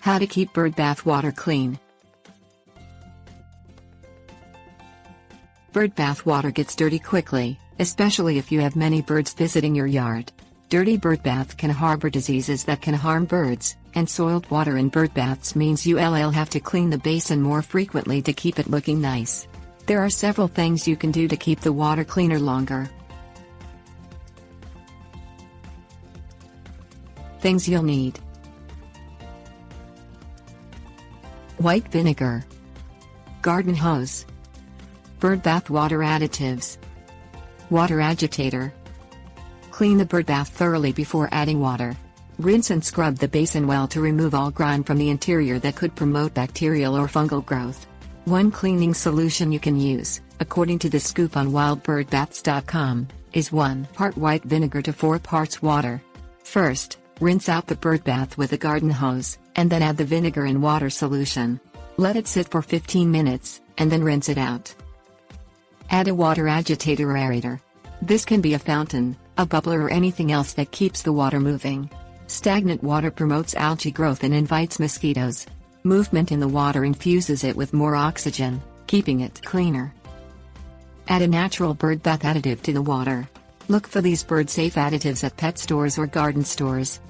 How to keep bird bath water clean. Bird bath water gets dirty quickly, especially if you have many birds visiting your yard. Dirty bird bath can harbor diseases that can harm birds, and soiled water in bird baths means you'll have to clean the basin more frequently to keep it looking nice. There are several things you can do to keep the water cleaner longer. Things you'll need: white vinegar, garden hose, bird bath water additives, water agitator. Clean the bird bath thoroughly before adding water. Rinse and scrub the basin well to remove all grime from the interior that could promote bacterial or fungal growth. One cleaning solution you can use, according to the scoop on wildbirdbaths.com, is 1 part white vinegar to 4 parts water. First, rinse out the bird bath with a garden hose, and then add the vinegar and water solution. Let it sit for 15 minutes, and then rinse it out. Add a water agitator or aerator. This can be a fountain, a bubbler, or anything else that keeps the water moving. Stagnant water promotes algae growth and invites mosquitoes. Movement in the water infuses it with more oxygen, keeping it cleaner. Add a natural bird bath additive to the water. Look for these bird-safe additives at pet stores or garden stores.